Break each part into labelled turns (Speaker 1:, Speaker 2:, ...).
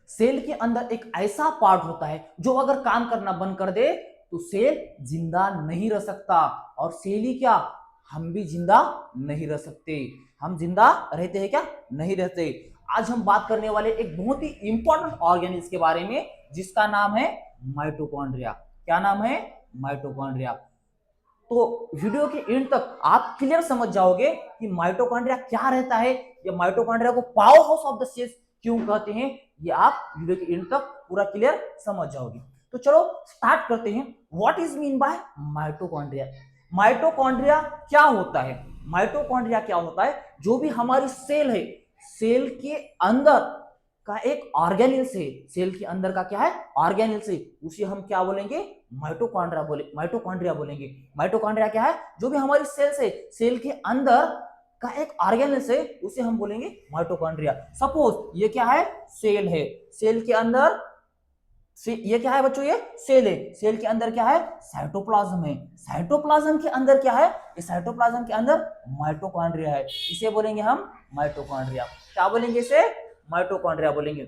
Speaker 1: Cell के अंदर एक ऐसा पार्ट होता है जो अगर काम करना बंद कर दे तो सेल जिंदा नहीं रह सकता। और सेल ही क्या, हम भी जिंदा नहीं रह सकते। हम जिंदा रहते हैं क्या, नहीं रहते। आज हम बात करने वाले एक बहुत ही इंपॉर्टेंट ऑर्गेनिल्स के बारे में जिसका नाम है माइटोकॉन्ड्रिया। क्या नाम है, माइटोकॉन्ड्रिया। तो वीडियो के एंड तक आप क्लियर समझ जाओगे कि माइटोकॉन्ड्रिया क्या रहता है, या माइटोकॉन्ड्रिया को power house of the cells क्यों कहते हैं, ये आप वीडियो के एंड तक पूरा क्लियर समझ जाओगे। तो चलो स्टार्ट करते हैं। What is mean by mitochondria. Mitochondria क्या होता है, माइटोकॉन्ड्रिया क्या होता है, जो भी हमारी सेल है, सेल के अंदर का एक ऑर्गेनिल्स है, सेल के अंदर का क्या है, ऑर्गेनिल्स है, उसे हम क्या बोलेंगे, माइटोकॉन्ड्रिया बोलेंगे। माइटोकॉन्ड्रिया क्या है, जो भी हमारी सेल्स है, सेल के अंदर का एक ऑर्गेनिल्स है, उसे हम बोलेंगे माइटोकॉन्ड्रिया। सपोज ये क्या है, सेल है, सेल के अंदर ये क्या है बच्चों, ये सेल है, सेल के अंदर क्या है, साइटोप्लाज्म है, साइटोप्लाज्म के अंदर क्या है, ये साइटोप्लाज्म के अंदर माइटोकॉन्ड्रिया है, इसे बोलेंगे हम माइटोकॉन्ड्रिया। क्या बोलेंगे इसे, माइटोकॉन्ड्रिया बोलेंगे।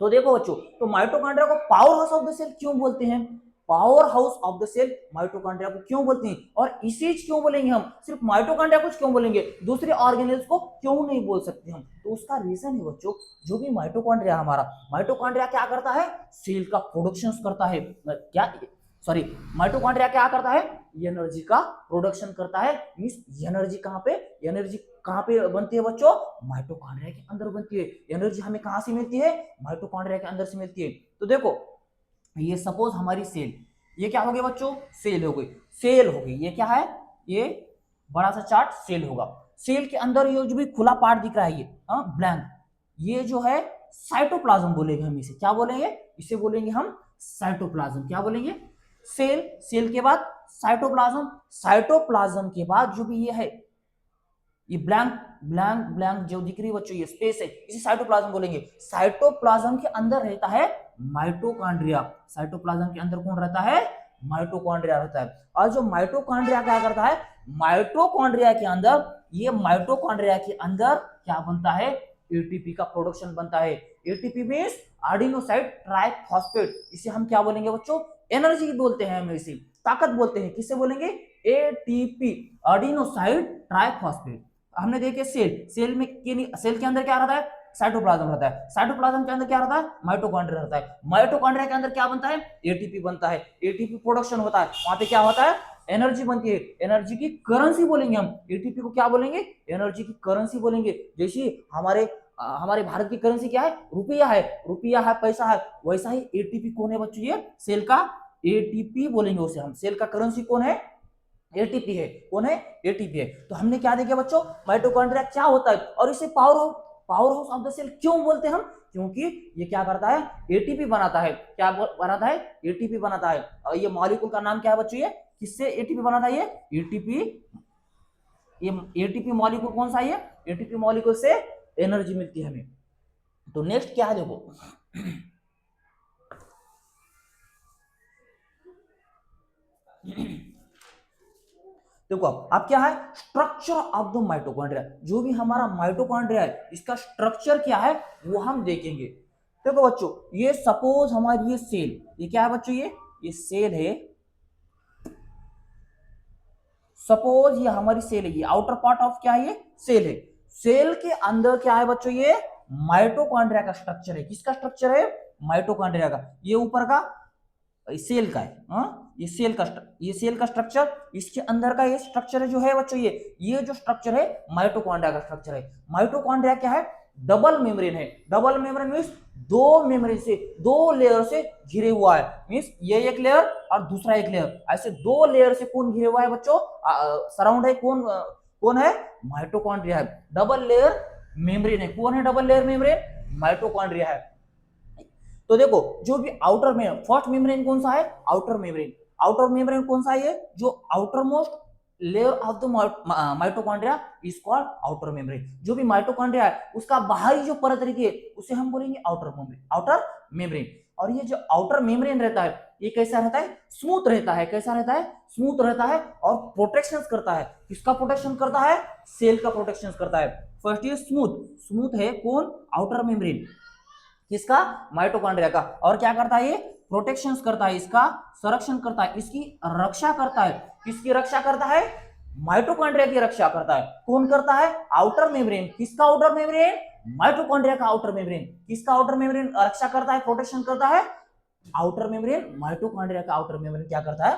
Speaker 1: तो देखो बच्चों, तो माइटोकॉन्ड्रिया को power house of the cell क्यों बोलते हैं, power house of the cell mitochondria को क्यों बोलते हैं, और इसे क्यों बोलेंगे हम, सिर्फ माइटोकॉन्ड्रिया को क्यों बोलेंगे, दूसरे ऑर्गेनेल्स को क्यों नहीं बोल सकते हम। तो उसका रीजन है बच्चों, जो भी माइटोकॉन्ड्रिया हमारा, माइटोकॉन्ड्रिया क्या करता है, सेल का प्रोडक्शन करता है, क्या सॉरी, माइटोकॉन्ड्रिया क्या करता है, एनर्जी का प्रोडक्शन करता है। मींस एनर्जी कहां पे, एनर्जी कहां पे बनती है बच्चों, माइटोकॉन्ड्रिया के अंदर बनती है। एनर्जी हमें कहां से मिलती है, माइटोकॉन्ड्रिया के अंदर से मिलती है। तो देखो ये सपोज हमारी सेल, ये क्या हो गई बच्चों, सेल हो गई, सेल हो गई, ये क्या है, ये बड़ा सा चार्ट सेल होगा। सेल के अंदर ये जो भी खुला पार्ट दिख रहा है, ये ब्लैंक, ये जो है साइटोप्लाज्म बोलेंगे हम इसे, क्या बोलेंगे, इसे बोलेंगे हम साइटोप्लाज्म। क्या बोलेंगे, सेल, सेल के बाद साइटोप्लाज्म, साइटोप्लाज्म के बाद जो भी ये है, ये ब्लैंक ब्लैंक ब्लैंक जो दिख रही है बच्चों, ये स्पेस है, इसे साइटोप्लाज्म बोलेंगे। साइटोप्लाज्म के अंदर रहता है माइटोकॉन्ड्रिया, साइटोप्लाज्म के अंदर कौन रहता है, माइटोकॉन्ड्रिया रहता है। और जो माइटोकॉन्ड्रिया क्या करता है, माइटोकॉन्ड्रिया के अंदर, ये माइटोकॉन्ड्रिया के अंदर क्या बनता है, एटीपी का प्रोडक्शन बनता है। एटीपी मींस एडिनोसाइड ट्राइफॉस्फेट, इसे हम क्या बोलेंगे बच्चों, एनर्जी बोलते हैं, हम इसे ताकत बोलते हैं, किससे बोलेंगे, एटीपी, एडिनोसाइड ट्राइफॉस्फेट। हमने देखे सेल, सेल में सेल के अंदर क्या रहता है, साइटोप्लाज्म रहता है, साइटोप्लाज्म के अंदर क्या रहता है, माइटोकॉन्ड्रिया रहता है, माइटोकॉन्ड्रिया के अंदर क्या बनता है, एटीपी बनता है, एटीपी प्रोडक्शन होता है, वहां पे क्या होता है, एनर्जी बनती है, एनर्जी की करेंसी बोलेंगे हम, एटीपी को क्या बोलेंगे, एनर्जी की करेंसी बोलेंगे। जैसे हमारे भारत की करेंसी क्या है, रुपया है, रुपया है, पैसा है, वैसा ही एटीपी कौन है बच्चों, ये सेल का एटीपी बोलेंगे उसे हम, सेल का करेंसी कौन है, एटीपी है, कौन है, एटीपी है। तो हमने क्या देखा बच्चों, माइटोकॉन्ड्रिया क्या होता है, और इसे power house of the cell क्यों बोलते हैं हम, क्योंकि ये क्या करता है, एटीपी बनाता है, क्या बनाता है, एटीपी बनाता है। और ये मॉलिक्यूल का नाम क्या है बच्चों, ये किससे एटीपी बनाता है, ये एटीपी, ये एटीपी मॉलिक्यूल कौन सा है, एटीपी मॉलिक्यूल से एनर्जी मिलती है हमें। तो नेक्स्ट क्या है देखो, देखो अब क्या है, स्ट्रक्चर ऑफ द माइटोकॉन्ड्रिया, जो भी हमारा माइटोकॉन्ड्रिया है, इसका स्ट्रक्चर क्या है वो हम देखेंगे। देखो बच्चों, ये सपोज हमारी ये सेल, ये क्या है बच्चों, ये सेल है, सपोज ये हमारी सेल है, ये आउटर पार्ट ऑफ क्या है, ये सेल है, सेल के अंदर क्या है बच्चों, ये माइटोकॉन्ड्रिया का स्ट्रक्चर है, किसका स्ट्रक्चर है, माइटोकॉन्ड्रिया का, ये ऊपर का सेल का है, ये सेल का स्ट्रक्चर, इसके अंदर का ये स्ट्रक्चर है जो है बच्चों, ये जो स्ट्रक्चर है माइटोकॉन्ड्रिया का स्ट्रक्चर है। माइटोकॉन्ड्रिया क्या है, डबल मेम्ब्रेन है, डबल मेम्ब्रेन मींस दो मेम्ब्रेन से, दो लेयर से घिरे हुआ है, मींस ये एक लेयर और दूसरा एक लेयर, ऐसे दो लेयर से कौन घिरे हुआ है बच्चों, सराउंड है, कौन है, माइटोकॉन्ड्रिया है, डबल लेयर मेम्ब्रेन है, कौन है डबल लेयर मेम्ब्रेन, माइटोकॉन्ड्रिया है। तो देखो जो भी आउटर में फर्स्ट मेम्ब्रेन कौन सा है, आउटर मेम्ब्रेन, आउटर मेम्ब्रेन कौन सा है, जो outer most layer of the mitochondria is called outer membrane. जो भी माइटोकॉन्ड्रिया है उसका बाहरी जो परत रहती है उसे हम बोलेंगे आउटर मेम्ब्रेन, आउटर मेम्ब्रेन। और ये जो आउटर मेम्ब्रेन रहता है ये कैसा रहता है, स्मूथ रहता है, कैसा रहता है, स्मूथ रहता है, और प्रोटेक्शन करता है, किसका प्रोटेक्शन करता है, सेल का प्रोटेक्शन करता है। फर्स्ट ये स्मूथ, स्मूथ है कौन, आउटर मेम्ब्रेन, किसका? माइटोकॉन्ड्रिया का। और क्या करता है ये? प्रोटेक्शन करता है, इसका संरक्षण करता है, इसकी रक्षा करता है। किसकी रक्षा करता है? माइटोकॉन्ड्रिया की रक्षा करता है। कौन करता है? Outer membrane. किसका आउटर मेम्ब्रेन? माइटोकॉन्ड्रिया का आउटर मेम्ब्रेन। किसका आउटर मेम्ब्रेन रक्षा करता है, प्रोटेक्शन करता है? Outer membrane. माइटोकॉन्ड्रिया का आउटर मेम्ब्रेन क्या करता है?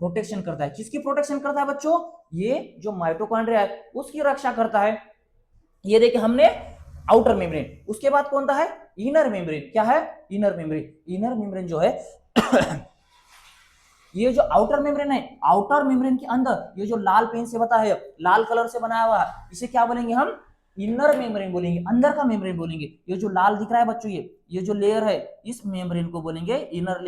Speaker 1: प्रोटेक्शन करता है। किसकी प्रोटेक्शन करता है बच्चों? ये जो माइटोकॉन्ड्रिया है उसकी रक्षा करता है। ये देखिए हमने आउटर मेम्ब्रेन। उसके बाद कौन सा है? Inner membrane. क्या है? Inner membrane. इनर मेम्ब्रेन जो है ये जो आउटर मेम्ब्रेन है, आउटर मेम्ब्रेन के अंदर ये जो लाल पेन से बता है, लाल कलर से बनाया हुआ है, इसे क्या बोलेंगे हम? इनर मेम्ब्रेन बोलेंगे, अंदर का मेम्ब्रेन बोलेंगे। ये जो लाल दिख रहा है बच्चों, ये जो लेयर है, इस मेम्ब्रेन को बोलेंगे इनर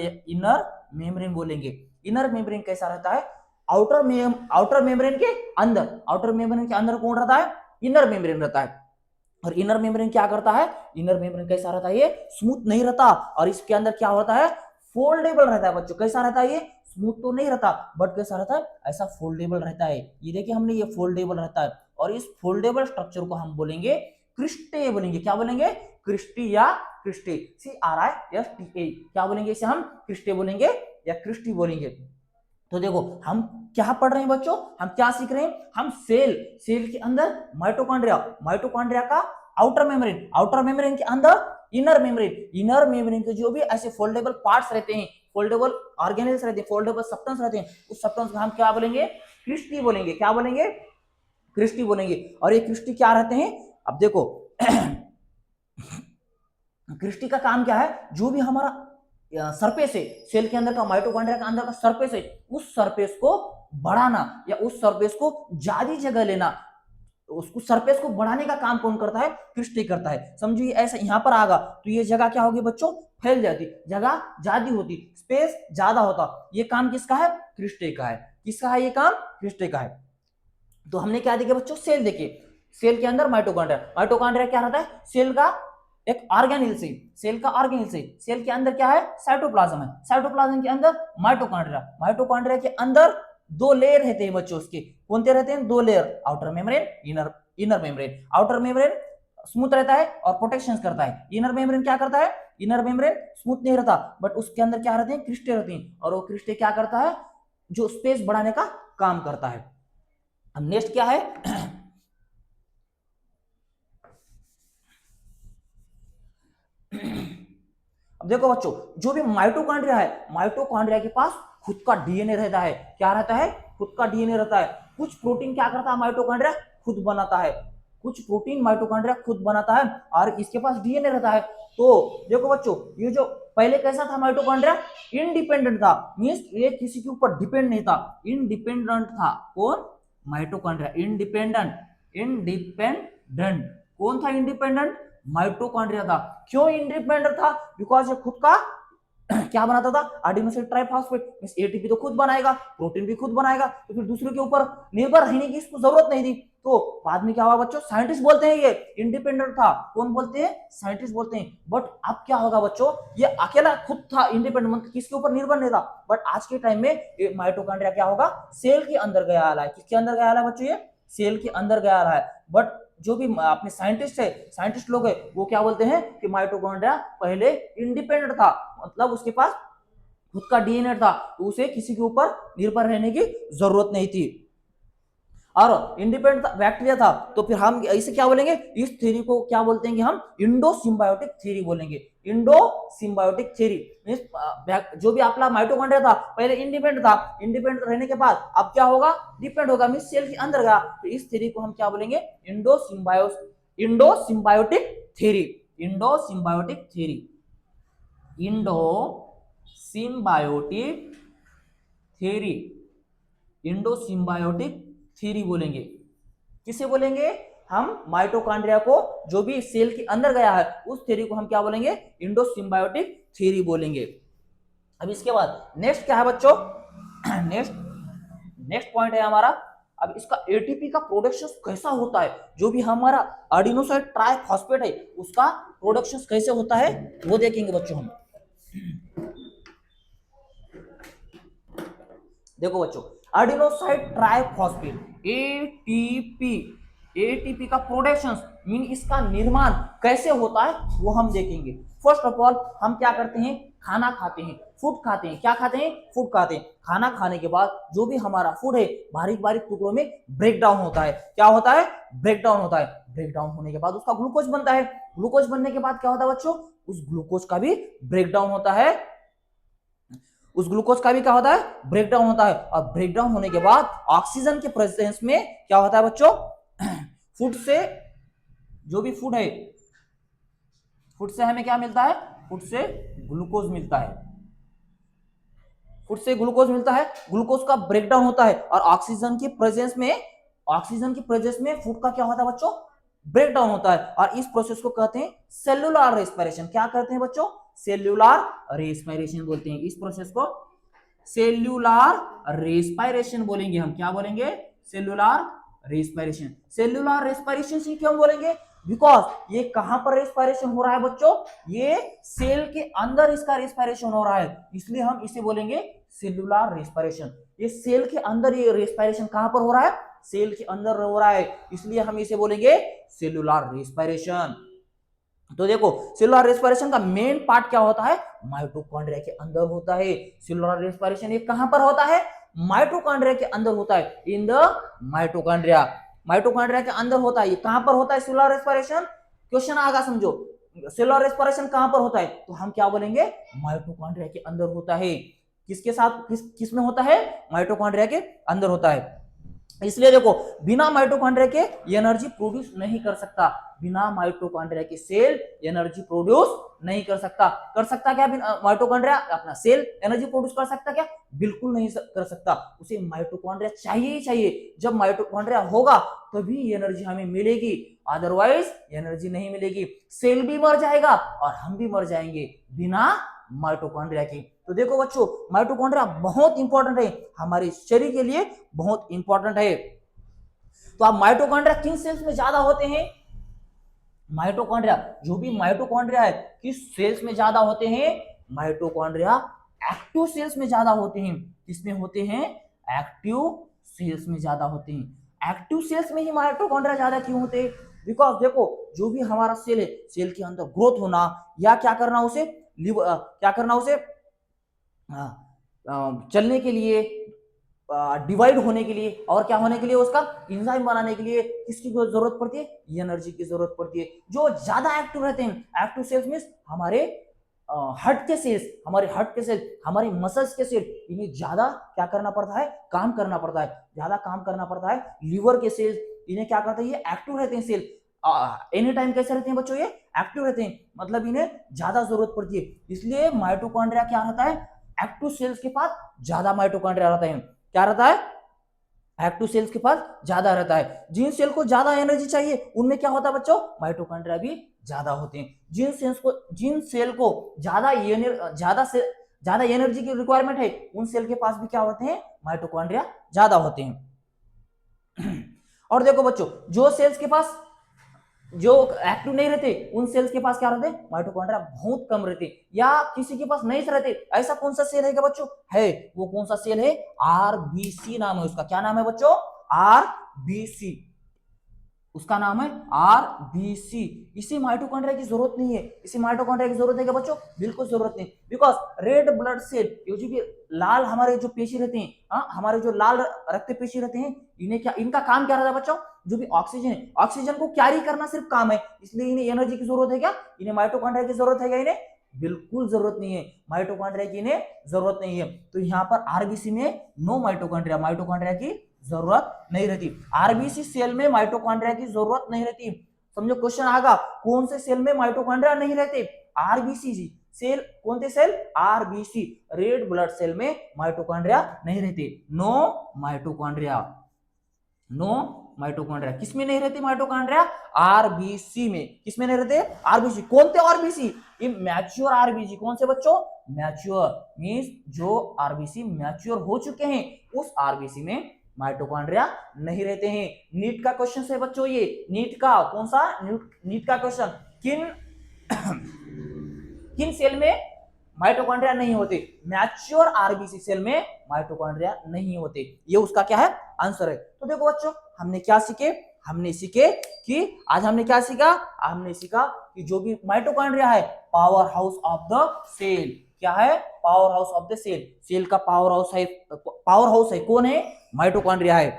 Speaker 1: मेम्ब्रेन बोलेंगे। इनर मेम्ब्रेन कैसा रहता है? आउटर मेम्ब्रेन के अंदर, आउटर मेम्ब्रेन के अंदर कौन रहता है? इनर मेम्ब्रेन रहता है। और इनर मेम्ब्रेन क्या करता है? इनर मेम्ब्रेन कैसा रहता है? ये स्मूथ नहीं रहता, और इसके अंदर क्या होता है? फोल्डेबल रहता है बच्चों। कैसा रहता है? ये स्मूथ तो नहीं रहता, बट कैसा रहता है? ऐसा फोल्डेबल रहता है। ये देखिए हमने, ये फोल्डेबल रहता है। और इस फोल्डेबल स्ट्रक्चर को हम बोलेंगे क्रिस्टे बोलेंगे। क्या बोलेंगे? क्रिस्टी या क्रिस्टे। CRISTA। क्या बोलेंगे इसे हम? क्रिस्टे बोलेंगे या क्रिस्टी बोलेंगे। तो देखो हम क्या पढ़ रहे हैं बच्चों, हम क्या सीख रहे हैं? हम सेल के अंदर माइटोकॉन्ड्रिया का आउटर मेम्ब्रेन के अंदर इनर मेम्ब्रेन के जो भी ऐसे फोल्डेबल पार्ट्स रहते हैं, फोल्डेबल ऑर्गेनेल्स रहते हैं, फोल्डेबल सब्सटेंस रहते हैं, उस सब्सटेंस को हम क्या बोलेंगे? क्रिस्टी बोलेंगे। क्या बोलेंगे? क्रिस्टी बोलेंगे। और ये क्रिस्टी क्या रहते हैं? अब देखो क्रिस्टी का काम क्या है? जो भी हमारा सरफेस है, सेल के अंदर का, माइटोकॉन्ड्रिया के अंदर का सरफेस है, उस सरफेस को बढ़ाना या उस सरफेस को ज्यादा जगह लेना, उसको सरफेस को बढ़ाने का काम कौन करता है? क्रिस्टी करता है। समझिए ऐसा यहां पर आगा तो ये जगह क्या होगी बच्चों? फैल जाती, जगह ज्यादा होती, स्पेस ज्यादा होता। ये काम किसका है? क्रिस्टी का है। किसका है ये काम? क्रिस्टी का है। तो हमने क्या देखे बच्चों? सेल देखे। सेल के अंदर माइटोकॉन्ड्रिया क्या रहता है? सेल का एक ऑर्गेनेल से, सेल का ऑर्गेनेल से। सेल के अंदर क्या है? साइटोप्लाज्म है। साइटोप्लाज्म के अंदर माइटोकॉन्ड्रिया के अंदर दो लेयर रहते हैं बच्चों। उसके कौन से रहते हैं? दो layer, outer membrane, inner membrane. Outer membrane smooth रहता है और प्रोटेक्शन करता है। इनर मेम्ब्रेन क्या करता है? इनर मेम्ब्रेन स्मूथ नहीं रहता, बट उसके अंदर क्या रहते हैं? क्रिस्टे रहते हैं। और वो क्रिस्टे क्या करता है? जो स्पेस बढ़ाने का काम करता है। अब नेक्स्ट क्या है? अब देखो बच्चों, जो भी माइटोकॉन्ड्रिया है, माइटोकॉन्ड्रिया के पास खुद का डीएनए रहता है। क्या रहता है? खुद का डीएनए रहता है। कुछ प्रोटीन क्या करता है? माइटोकॉन्ड्रिया खुद बनाता है। कुछ प्रोटीन माइटोकॉन्ड्रिया खुद बनाता है और इसके पास डीएनए रहता है। तो देखो बच्चों, ये जो पहले कैसा था माइटोकॉन्ड्रिया? इंडिपेंडेंट था, मींस ये किसी के ऊपर डिपेंड नहीं था, इंडिपेंडेंट था। कौन? माइटोकॉन्ड्रिया। इंडिपेंडेंट कौन था? इंडिपेंडेंट माइटोकॉन्ड्रिया था। क्यों इंडिपेंडेंट था? बिकॉज ये खुद का क्या बनाता था? Adenosine triphosphate. एटीपी तो खुद बनाएगा, प्रोटीन भी खुद बनाएगा, तो फिर दूसरे के ऊपर निर्भर रहने की इसको जरूरत नहीं थी। तो बाद में क्या हुआ बच्चों? साइंटिस्ट बोलते हैं ये इंडिपेंडेंट था। कौन बोलते हैं? साइंटिस्ट बोलते हैं। बट अब क्या होगा बच्चों? ये अकेला खुद था, इंडिपेंडेंट, मतलब किसके ऊपर निर्भर नहीं था। बट आज के टाइम में माइटोकॉन्ड्रिया क्या होगा? सेल के अंदर गया है। किसके अंदर गया है बच्चों? ये सेल के अंदर गया है। बट जो भी अपने साइंटिस्ट लोग है, वो क्या बोलते हैं कि माइटोकॉन्ड्रिया पहले इंडिपेंडेंट था, मतलब उसके पास खुद का डीएनए था, तो उसे किसी के ऊपर निर्भर रहने की जरूरत नहीं थी। और इंडिपेंडेंट बैक्टीरिया था, तो फिर हम इसे क्या बोलेंगे? इस थ्योरी को क्या बोलते हैं कि हम इंडो सिम्बायोटिक थ्योरी बोलेंगे। Indo symbiotic theory. जो भी आपका माइटोकॉन्ड्रिया था पहले इंडिपेंडेंट था, इंडिपेंडेंट रहने के बाद अब क्या होगा? डिपेंड होगा, मींस सेल के अंदर गया। तो इस थ्योरी को हम क्या बोलेंगे? Indo symbiotic theory. Indo symbiotic theory. Indo symbiotic theory. Indo symbiotic theory बोलेंगे। किसे बोलेंगे? हम माइटोकॉन्ड्रिया को, जो भी सेल के अंदर गया है, उस थ्योरी को हम क्या बोलेंगे? इंडो सिम्बायोटिक थ्योरी बोलेंगे। अब इसके बाद नेक्स्ट क्या है बच्चों? नेक्स्ट पॉइंट है हमारा, अब इसका एटीपी का प्रोडक्शन कैसा होता है? जो भी हमारा एडिनोसाइन ट्राइफॉस्फेट है, उसका प्रोडक्शन कैसे होता है वो देखेंगे बच्चों हम। देखो बच्चों, एडिनोसाइन ट्राइफॉस्फेट एटीपी का प्रोडक्शन मीन इसका निर्माण कैसे होता है वो हम देखेंगे। फर्स्ट ऑफ ऑल हम क्या करते हैं, खाना खाते हैं, फूड खाते हैं। क्या खाते हैं, फूड खाते हैं। खाना खाने के बाद जो भी हमारा फूड है बारीक बारीक टुकड़ों में ब्रेक डाउन होता है। क्या होता है, ब्रेक डाउन होता है। ब्रेक डाउन होने के बाद उसका ग्लूकोज बनता है। ग्लूकोज बनने के बाद क्या होता है बच्चों, उस ग्लूकोज का भी ब्रेक डाउन होता है। उस ग्लूकोज का भी क्या होता है, ब्रेक डाउन होता है। और ब्रेक डाउन होने के बाद ऑक्सीजन के प्रेजेंस में क्या होता है बच्चों, फूड से जो भी फूड है, फूड से हमें क्या मिलता है, फूड से ग्लूकोज मिलता है। फूड से ग्लूकोज मिलता है, ग्लूकोज का ब्रेकडाउन होता है और ऑक्सीजन की प्रेजेंस में फूड का क्या होता है बच्चों, ब्रेकडाउन होता है। और इस प्रोसेस को कहते हैं सेल्यूलर रेस्पिरेशन। क्या करते हैं बच्चों, सेल्यूलर रेस्पिरेशन बोलते हैं। इस प्रोसेस को सेल्यूलर रेस्पिरेशन बोलेंगे हम। क्या बोलेंगे, सेल्यूलर रेस्पिरेशन। सेल्यूलर रेस्पिरेशन से क्यों बोलेंगे, बिकॉज ये कहां पर रेस्पिरेशन हो रहा है बच्चों, ये सेल के अंदर इसका रेस्पिरेशन हो रहा है, इसलिए हम इसे बोलेंगे सेल्यूलर रेस्पिरेशन। ये सेल के अंदर ये रेस्पिरेशन कहां पर हो रहा है, सेल के अंदर हो रहा है, इसलिए हम इसे बोलेंगे सेल्यूलर रेस्पिरेशन। तो देखो सेल्यूलर रेस्पिरेशन का मेन पार्ट क्या होता है, माइटोकॉन्ड्रिया के अंदर होता है। सेल्यूलर रेस्पिरेशन ये कहां पर होता है, माइटोकॉन्ड्रिया के अंदर होता है, इन द माइटोकॉन्ड्रिया। माइटोकॉन्ड्रिया के अंदर होता है। ये कहां पर होता है सेल्यूलर रेस्पिरेशन, क्वेश्चन आगा समझो, सेल्यूलर रेस्पिरेशन कहां पर होता है, तो हम क्या बोलेंगे, माइटोकॉन्ड्रिया के अंदर होता है। किसके साथ, किस में होता है, माइटोकॉन्ड्रिया के अंदर होता है। इसलिए देखो बिना माइटोकॉन्ड्रिया के एनर्जी प्रोड्यूस नहीं कर सकता। बिना माइटोकॉन्ड्रिया के सेल एनर्जी प्रोड्यूस नहीं कर सकता। कर सकता क्या माइटोकॉन्ड्रिया, अपना सेल एनर्जी प्रोड्यूस कर सकता क्या, बिल्कुल नहीं कर सकता। उसे माइटोकॉन्ड्रिया चाहिए ही चाहिए। जब माइटोकॉन्ड्रिया होगा तभी एनर्जी हमें मिलेगी, अदरवाइज एनर्जी नहीं मिलेगी। सेल भी मर जाएगा और हम भी मर जाएंगे बिना माइटोकॉन्ड्रिया की। तो देखो बच्चों माइटोकॉन्ड्रिया बहुत इंपॉर्टेंट है, हमारे शरीर के लिए बहुत इंपॉर्टेंट है। तो आप माइटोकॉन्ड्रिया किन सेल्स में ज्यादा होते हैं, माइटोकॉन्ड्रिया जो भी माइटोकॉन्ड्रिया है किस सेल्स में ज्यादा होते हैं, माइटोकॉन्ड्रिया एक्टिव सेल्स में ज्यादा होते हैं। किसमें होते हैं, एक्टिव सेल्स में ज्यादा होते हैं। एक्टिव सेल्स में ही माइटोकॉन्ड्रिया ज्यादा क्यों होते हैं, बिकॉज देखो जो भी हमारा सेल है, सेल के अंदर ग्रोथ होना या क्या करना उसे, क्या करना उसे, चलने के लिए, डिवाइड होने के लिए और क्या होने के लिए, उसका एंजाइम बनाने के लिए किसकी जरूरत पड़ती है, एनर्जी की जरूरत पड़ती है। जो ज्यादा एक्टिव रहते हैं, एक्टिव सेल्स मींस हमारे हार्ट के सेल्स, हमारे हार्ट के सेल्स, हमारे मसल्स के सेल्स, इन्हें ज्यादा क्या करना पड़ता है, काम करना पड़ता है, ज्यादा काम करना पड़ता है। लीवर के सेल्स, इन्हें क्या करते हैं, ये एक्टिव रहते हैं सेल, एनी टाइम कैसे रहते हैं बच्चों, ये एक्टिव रहते हैं, मतलब इन्हें ज्यादा जरूरत पड़ती है। इसलिए माइटोकॉन्ड्रिया क्या रहता है, एक्टिव सेल्स के पास ज्यादा माइटोकॉन्ड्रिया रहता है। क्या रहता है, एक्टिव सेल्स के पास ज्यादा रहता है। जिन सेल को ज्यादा एनर्जी चाहिए उनमें क्या होता है बच्चों, माइटोकॉन्ड्रिया भी ज्यादा होते हैं। जिन सेल को ज्यादा एनर्जी की रिक्वायरमेंट है उन सेल के पास भी क्या होते हैं, माइटोकॉन्ड्रिया ज्यादा होते हैं। और देखो बच्चों जो सेल्स के पास जो एक्टिव नहीं रहते उन सेल्स के पास क्या रहते हैं, माइटोकॉन्ड्रिया बहुत कम रहते, या किसी के पास नहीं रहते। ऐसा कौन सा सेल है क्या बच्चों, है वो कौन सा सेल है, आरबीसी नाम है उसका। क्या नाम है बच्चों, आरबीसी, उसका नाम है आरबीसी। इसी माइटोकॉन्ड्रिया की जरूरत नहीं है, इसी माइटोकॉन्ड्रिया की जरूरत है क्या बच्चों, बिल्कुल जरूरत नहीं। बिकॉज रेड ब्लड सेल, ये जो भी लाल हमारे जो पेशी रहते हैं, हमारे जो लाल रक्त पेशी रहते हैं, इन्हें क्या, इनका काम क्या रहता है बच्चों, जो भी ऑक्सीजन है, ऑक्सीजन को कैरी करना सिर्फ काम है, इसलिए इन्हें एनर्जी की जरूरत है क्या, इन्हें माइटोकॉन्ड्रिया की जरूरत है क्या, इन्हें बिल्कुल जरूरत नहीं है, माइटोकॉन्ड्रिया की इन्हें जरूरत नहीं है। तो यहाँ पर आरबीसी में नो माइटोकॉन्ड्रिया, माइटोकॉन्ड्रिया की जरूरत नहीं रहती। आरबीसी सेल में माइटोकॉन्ड्रिया की जरूरत नहीं रहती। समझो क्वेश्चन आएगा कौन से सेल में माइटोकॉन्ड्रिया नहीं रहते, आरबीसी सेल, कौन से cell, RBC, red blood cell में माइटोकॉन्ड्रिया नहीं रहते, नो माइटोकॉन्ड्रिया, नो माइटोकॉन्ड्रिया। किसमें नहीं रहती माइटोकॉन्ड्रिया, आरबीसी में। किसमें नहीं रहते, आरबीसी। कौन थे आरबीसी, मैच्योर आरबीसी। कौन से बच्चों, मैच्योर मींस जो आरबीसी मैच्योर हो चुके हैं उस आरबीसी में माइटोकॉन्ड्रिया नहीं रहते हैं। नीट का क्वेश्चन है बच्चों, ये नीट का कौन सा, नीट का क्वेश्चन, किन सेल में माइटोकॉन्ड्रिया नहीं होते, मैच्योर आरबीसी सेल में माइटोकॉन्ड्रिया नहीं होते, ये उसका क्या है, आंसर है। तो देखो बच्चों हमने क्या सीखे, हमने सीखे कि आज हमने क्या सीखा, हमने सीखा कि जो भी माइटोकॉन्ड्रिया है power house of the cell, क्या है, power house of the cell, cell का पावर हाउस है कौन है, माइटोकॉन्ड्रिया है।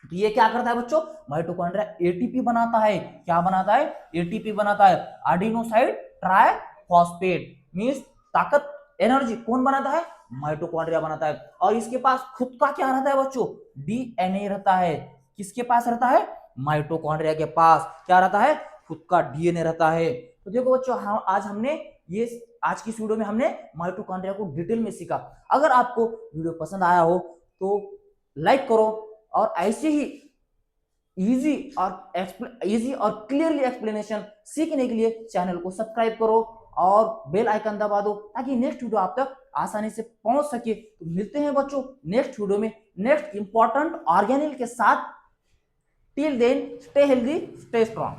Speaker 1: तो ये क्या करता है बच्चों, माइटोकॉन्ड्रिया एटीपी बनाता है, क्या बनाता है, एटीपी बनाता है, एडिनोसाइन ट्राइफॉस्फेट मींस ताकत, एनर्जी कौन बनाता है, माइटोकॉन्ड्रिया बनाता है। और इसके पास खुद का क्या रहता है बच्चों, डीएनए रहता है, किसके पास रहता है, माइटोकॉन्ड्रिया के पास क्या रहता है, खुद का डीएनए रहता है। तो देखो बच्चों आज हमने ये आज की इस वीडियो में हमने माइटोकॉन्ड्रिया को डिटेल में सीखा। अगर आपको वीडियो पसंद आया हो तो लाइक करो, और ऐसे ही इजी और क्लियरली एक्सप्लेनेशन सीखने के लिए चैनल को सब्सक्राइब करो और बेल आइकन दबा दो ताकि नेक्स्ट वीडियो आप तक आसानी से पहुंच सके। तो मिलते हैं बच्चों नेक्स्ट वीडियो में नेक्स्ट इंपॉर्टेंट ऑर्गेनेल के साथ। Till then stay healthy stay strong.